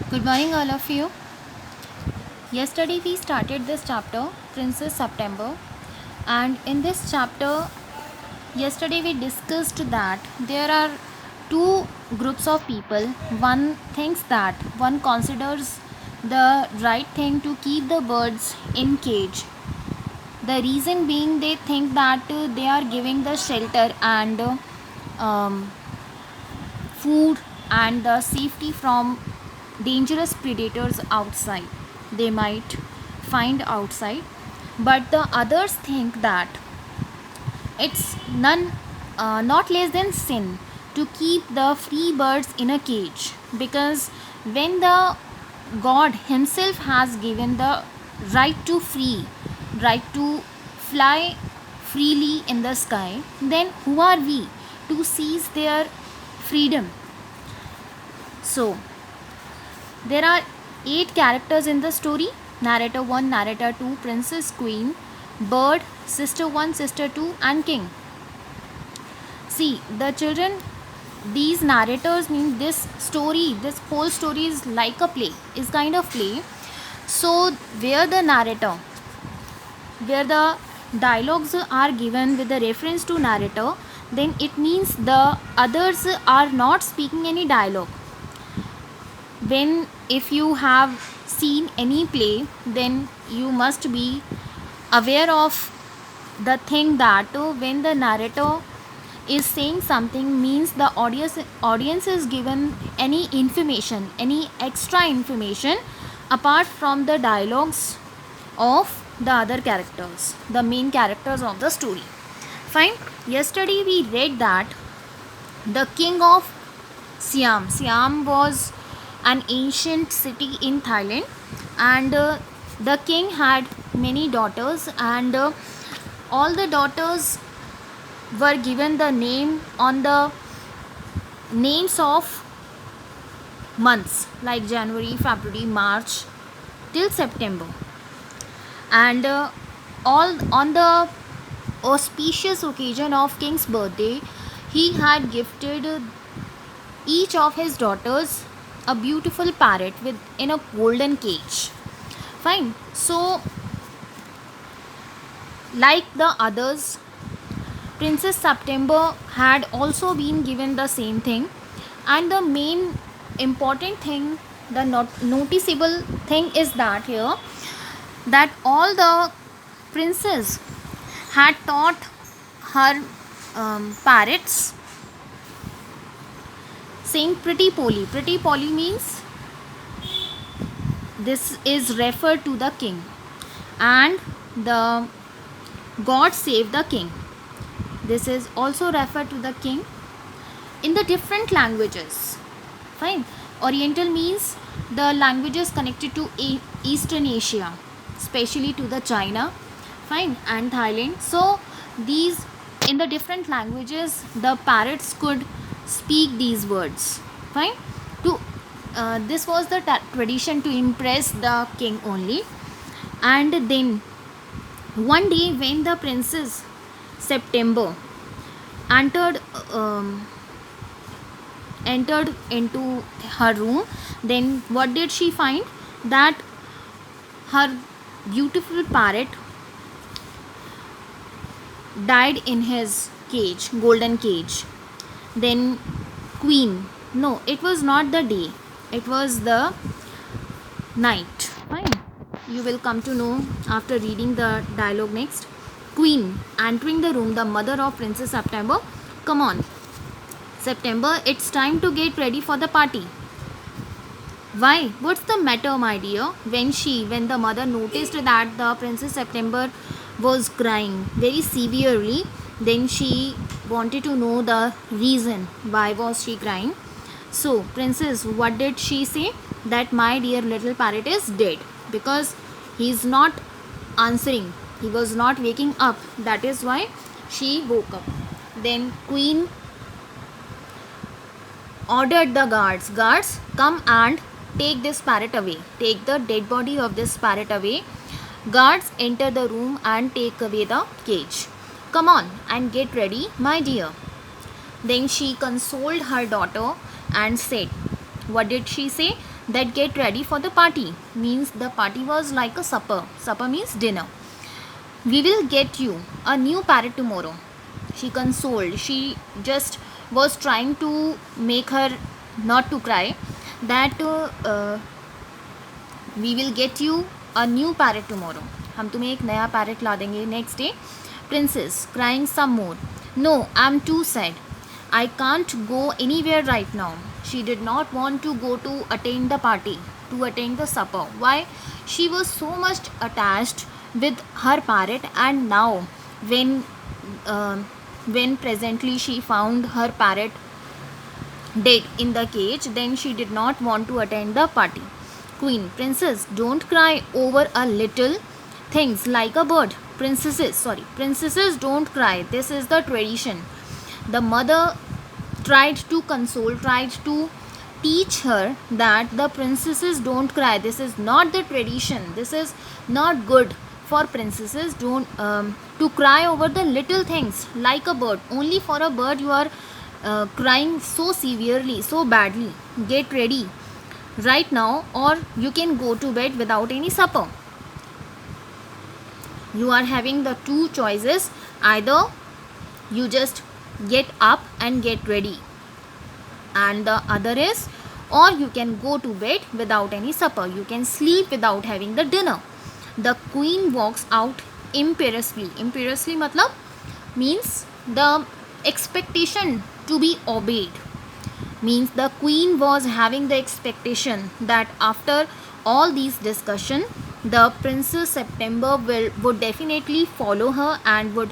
Good morning, all of you. Yesterday we started this chapter, Princess September, and in this chapter, yesterday we discussed that there are two groups of people. One thinks that one considers the right thing to keep the birds in cage. The reason being they think that they are giving the shelter and um, food and the safety from dangerous predators outside they might find outside, but the others think that it's not less than sin to keep the free birds in a cage, because when the god himself has given the right to free, right to fly freely in the sky, then who are we to seize their freedom? So there are 8 characters in the story: narrator 1, narrator 2, princess, queen, bird, sister 1, sister 2, and king. See, the children, these narrators mean this story, this whole story is like a play, is kind of play. So, where the narrator, where the dialogues are given with the reference to narrator, then it means the others are not speaking any dialogue. When if you have seen any play, then you must be aware of the thing that when the narrator is saying something, means the audience is given any information, any extra information apart from the dialogues of the other characters, the main characters of the story. Fine. Yesterday we read that the king of Siam was an ancient city in Thailand, and the king had many daughters, and all the daughters were given the name on the names of months like January, February, March till September, and all on the auspicious occasion of king's birthday, he had gifted each of his daughters a beautiful parrot with in a golden cage. Fine. So like the others, princess September had also been given the same thing, and the main important thing, the noticeable thing is that here, that all the princes had taught her parrots saying pretty Polly. Pretty Polly means this is referred to the king, and the God save the king. This is also referred to the king in the different languages. Fine. Oriental means the languages connected to Eastern Asia, especially to the China, fine, and Thailand. So these, in the different languages, the parrots could speak these words. Fine. To this was the tradition to impress the king only. And then one day when the princess September entered entered into her room, then what did she find? That her beautiful parrot died in his cage, golden cage. Then queen, no, it was not the day, it was the night. Fine. You will come to know after reading the dialogue next. Queen entering the room, the mother of princess September. Come on, September, it's time to get ready for the party. Why? What's the matter, my dear? When the mother noticed that the princess September was crying very severely, then she wanted to know the reason why was she crying. So, princess, what did she say? That my dear little parrot is dead, because he is not answering. He was not waking up. That is why she woke up. Then queen ordered the guards, come and take this parrot away, take the dead body of this parrot away. Guards enter the room and take away the cage. Come on and get ready, my dear. Then she consoled her daughter and said, what did she say? that get ready for the party. Means the party was like a supper. Supper means dinner. We will get you a new parrot tomorrow. She consoled. She just was trying to make her not to cry. That we will get you a new parrot tomorrow. हम तुम्हें एक नया parrot ला देंगे next day. Princess crying some more. No, I'm too sad. I can't go anywhere right now. She did not want to go to attend the party, to attend the supper. Why? She was so much attached with her parrot, and now when presently she found her parrot dead in the cage, then she did not want to attend the party. Queen, princess, don't cry over a little things like a bird. Princesses don't cry. This is the tradition. The mother tried to console, tried to teach her that the princesses don't cry. This is not the tradition. This is not good for princesses. Don't to cry over the little things like a bird. Only for a bird you are crying so severely, so badly. Get ready right now, or you can go to bed without any supper. You are having the two choices. Either you just get up and get ready, and the other is, or you can go to bed without any supper. You can sleep without having the dinner. The queen walks out imperiously. Imperiously matlab means the expectation to be obeyed. Means the queen was having the expectation that after all these discussion, the Princess September would definitely follow her and would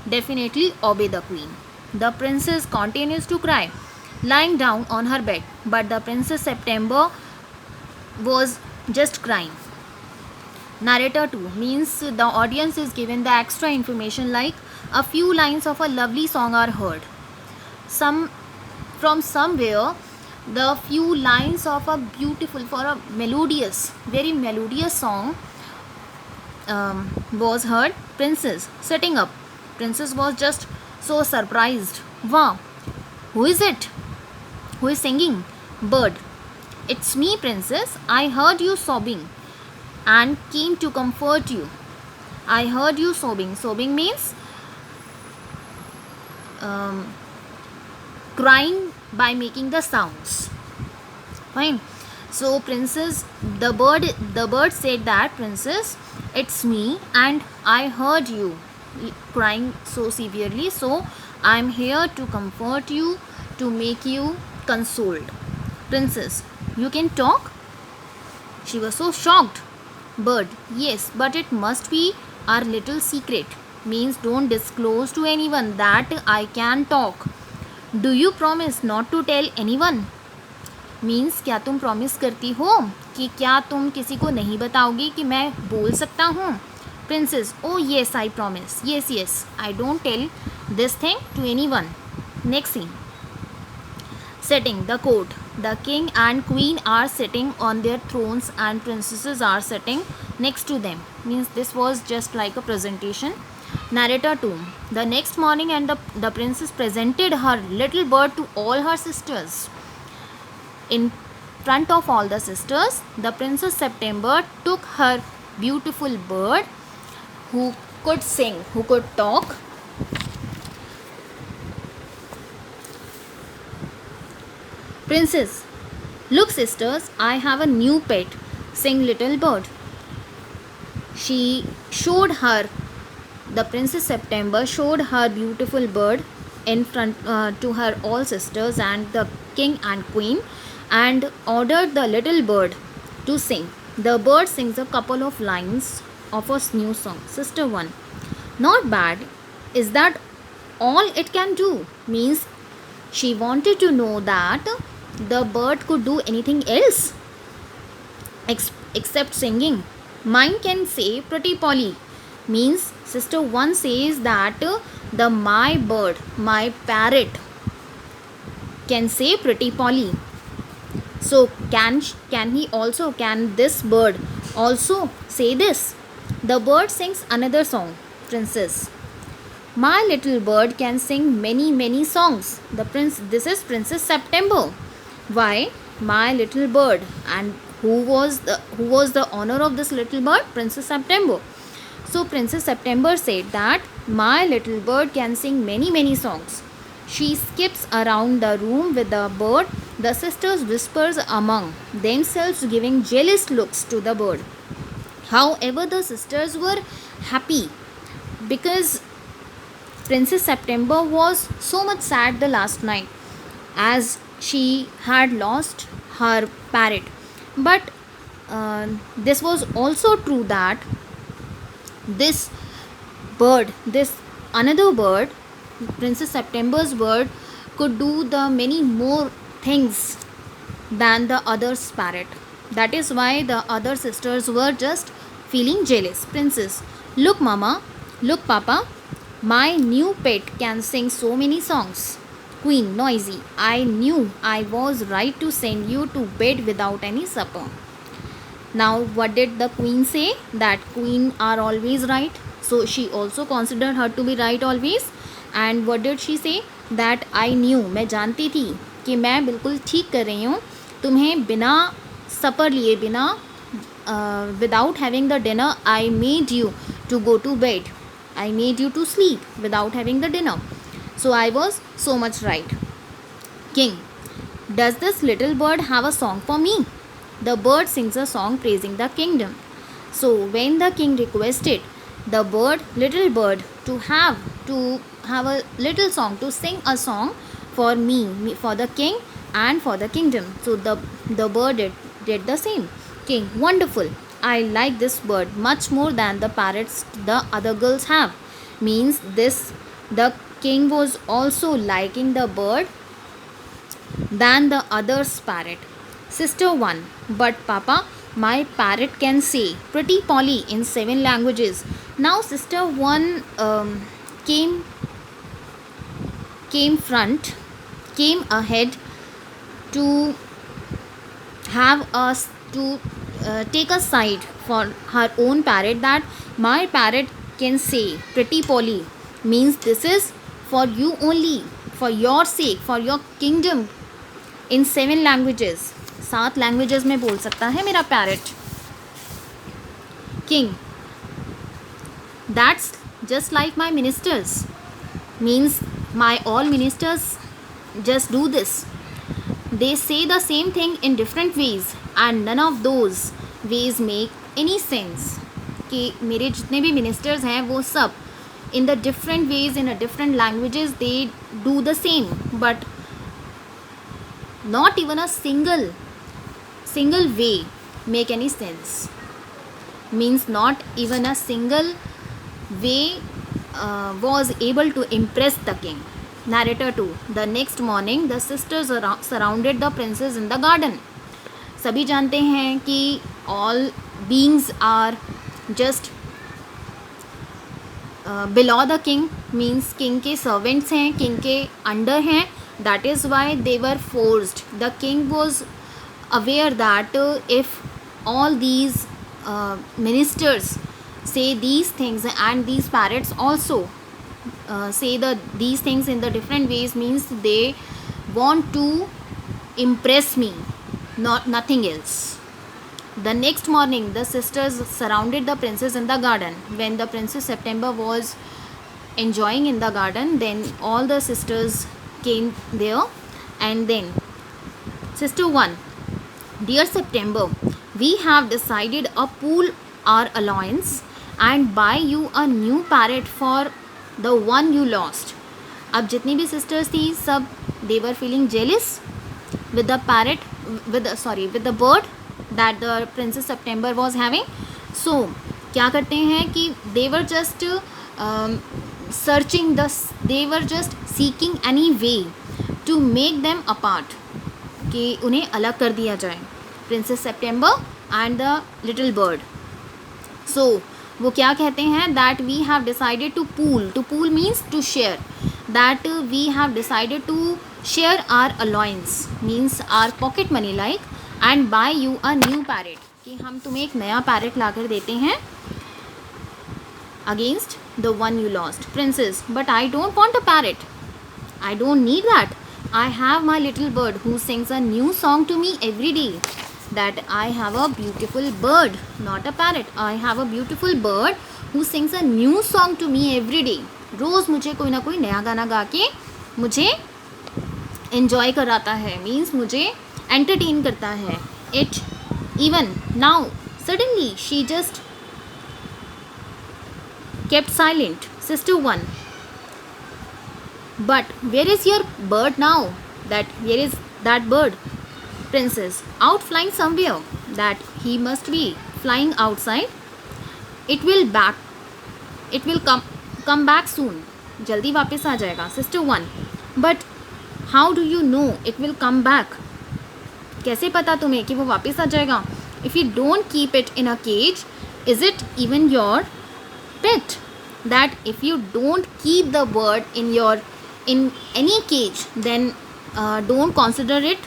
definitely obey the queen. The princess continues to cry, lying down on her bed, but the Princess September was just crying. Narrator 2 means the audience is given the extra information, like a few lines of a lovely song are heard. From somewhere, the few lines of a beautiful, for a melodious, very melodious song was heard. Princess sitting up. Princess was just so surprised. Wow, who is it? Who is singing? Bird. It's me, princess. I heard you sobbing and came to comfort you. I heard you sobbing. Sobbing means crying by making the sounds. Fine. So princess, the bird said that, princess, it's me and I heard you crying so severely, so I'm here to comfort you, to make you consoled. Princess, you can talk? She was so shocked. Bird, yes, but it must be our little secret. Means don't disclose to anyone that I can talk. Do you promise not to tell anyone? Means क्या तुम promise करती हो कि क्या तुम किसी को नहीं बताओगी कि मैं बोल सकता हूँ? Princess, oh yes I promise. Yes I don't tell this thing to anyone. Next scene. Setting the court. The king and queen are sitting on their thrones and princesses are sitting next to them. Means this was just like a presentation. Narrator 2. The next morning, and the princess presented her little bird to all her sisters. In front of all the sisters, the Princess September took her beautiful bird who could sing, who could talk. Princess, look sisters, I have a new pet. Sing little bird. She showed her, the Princess September showed her beautiful bird in front to her all sisters and the king and queen, and ordered the little bird to sing. The bird sings a couple of lines of a new song. Sister 1. Not bad. Is that all it can do? Means she wanted to know that the bird could do anything else except singing. Mine can say pretty Polly. Means sister 1 says that the my bird, my parrot, can say pretty Polly. So can this bird also say this? The bird sings another song. Princess, my little bird can sing many songs. This is Princess September. Why? my little bird. And who was the honor of this little bird? Princess September. So Princess September said that my little bird can sing many many songs. She skips around the room with the bird. The sisters whispers among themselves, giving jealous looks to the bird. However, the sisters were happy because Princess September was so much sad the last night as she had lost her parrot. But this was also true that this this another bird, Princess September's bird, could do the many more things than the other's parrot. That is why the other sisters were just feeling jealous. Princess, look, Mama, look, Papa, my new pet can sing so many songs. Queen, noisy, I knew I was right to send you to bed without any supper. Now, what did the queen say? That queen are always right. So she also considered her to be right always. And what did she say? That I knew, मैं जानती थी कि मैं बिल्कुल ठीक कर रही हूँ. तुम्हें बिना सपर लिए, बिना without having the dinner, I made you to go to bed. I made you to sleep without having the dinner. So I was so much right. King, does this little bird have a song for me? The bird sings a song praising the kingdom. So when the king requested the little bird, to have a little song, to sing a song for me, for the king and for the kingdom. So the bird did the same. King, wonderful. I like this bird much more than the parrots the other girls have. Means this, the king was also liking the bird than the other's parrot. Sister 1, but Papa, my parrot can say pretty Polly in 7 languages. Now Sister 1 came ahead to have us to take a side for her own parrot, that my parrot can say pretty Polly. Means this is for you only, for your sake, for your kingdom, in 7 languages. 7 languages में बोल सकता है मेरा parrot. King, that's just like my ministers. Means my all ministers just do this. They say the same thing in different ways and none of those ways make any sense. कि मेरे जितने भी ministers हैं वो सब in the different ways, in a different languages, they do the same, but not even a single way make any sense. Means not even a single way was able to impress the king. Narrator 2. The next morning the sisters surrounded the princess in the garden. सभी जानते हैं कि all beings are just below the king. Means king के servants हैं, king के under हैं. That is why they were forced. The king was aware that if all these ministers say these things and these parrots also say these things in the different ways, means they want to impress me, nothing else. The next morning the sisters surrounded the princess in the garden. When the Princess September was enjoying in the garden, then all the sisters came there. And then Sister 1, dear September, we have decided to pool our allowance and buy you a new parrot for the one you lost. अब जितनी भी sisters थी सब they were feeling jealous with the parrot, with the bird that the Princess September was having. So क्या करते हैं कि they were just they were just seeking any way to make them apart, कि उन्हें अलग कर दिया जाए, Princess September and the little bird. So वो क्या कहते हैं, that we have decided to pool means to share, that we have decided to share our allowance, means our pocket money like, and buy you a new parrot, कि हम तुम्हें एक नया parrot ला कर देते हैं against the one you lost. Princess, but I don't want a parrot, I don't need that. I have my little bird who sings a new song to me every day. That I have a beautiful bird, not a parrot. I have a beautiful bird who sings a new song to me every day. रोज़ मुझे कोई ना कोई नया गाना गा के मुझे enjoy कराता है, means मुझे entertain करता है. It even now suddenly she just kept silent. Sister 1. But where is your bird now? Where is that bird? Princess. Out flying somewhere. That he must be flying outside. It will come back soon. जल्दी वापस आ जाएगा. Sister 1. But how do you know it will come back? कैसे पता तुम्हें कि वो वापस आ जाएगा? If you don't keep it in a cage, is it even your pet? That if you don't keep the bird in any cage, then don't consider it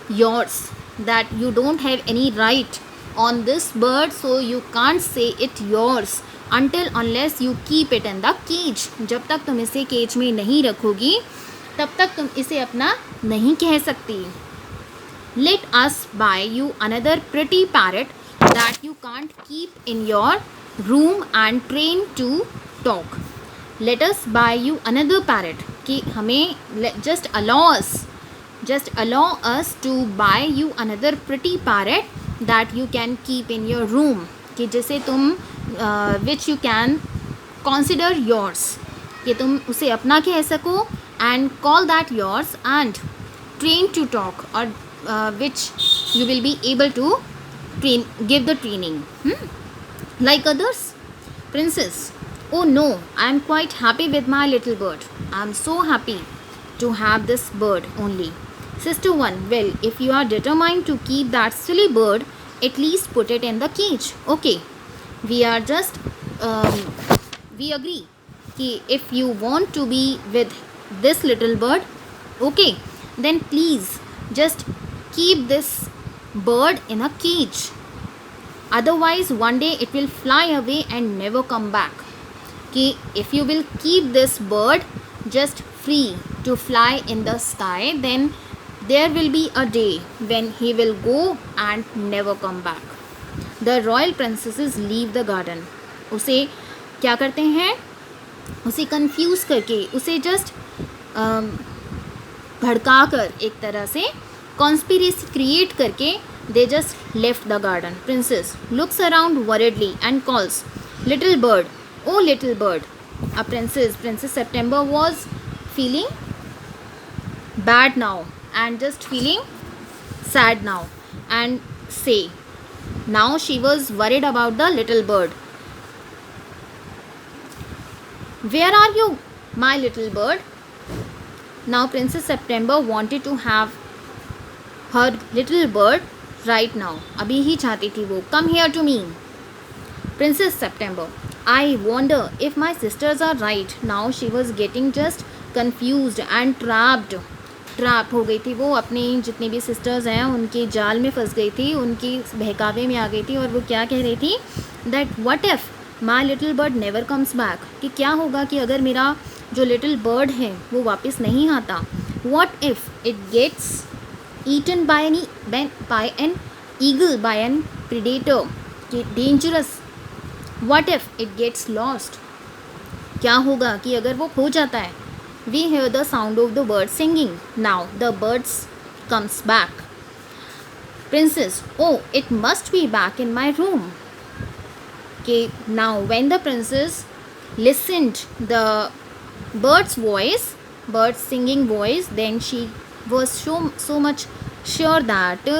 yours. That you don't have any right on this bird, so you can't say it yours until unless you keep it in the cage. जब तक तुम इसे cage में नहीं रखोगी तब तक तुम इसे अपना नहीं कह सकती. Let us buy you another pretty parrot that you can't keep in your room and train to talk. Let us buy you another parrot. कि हमें just allow us to buy you another pretty parrot that you can keep in your room. कि जिसे तुम which you can consider yours. कि तुम उसे अपना कह सको and call that yours and train to talk, or which you will be able to give the training like others. Princess. Oh no, I am quite happy with my little bird. I am so happy to have this bird only. Sister 1. Well, if you are determined to keep that silly bird, at least put it in the cage. Okay, we are just we agree कि if you want to be with this little bird, okay, then please just keep this bird in a cage. Otherwise one day it will fly away and never come back. कि if you will keep this bird just free to fly in the sky, then there will be a day when he will go and never come back. The royal princesses leave the garden. उसे क्या करते हैं? उसे confuse करके, उसे just भड़का कर, एक तरह से conspiracy create करके, they just left the garden. Princess looks around worriedly and calls, little bird, oh little bird. A Princess September was feeling bad now and just feeling sad now, and say now she was worried about the little bird. Where are you, my little bird? Now Princess September wanted to have her little bird right now. अभी ही चाहती थी वो. Come here to me. Princess September. I wonder if my sisters are right. Now she was getting just confused and trapped. Trap हो गई थी वो, अपनी जितनी भी सिस्टर्स हैं उनके जाल में फंस गई थी, उनकी बहकावे में आ गई थी. और वो क्या कह रही थी? That what if my little bird never comes back. कि क्या होगा कि अगर मेरा जो लिटिल बर्ड है वो वापस नहीं आता. What if it gets eaten by an eagle, by an predator. कि dangerous. What if it gets lost. क्या होगा कि अगर वो खो जाता है. We hear the sound of the bird singing. Now the birds comes back. Princess, oh, it must be back in my room. Okay, now when the princess listened the bird's voice, bird's singing voice, then she was so much sure that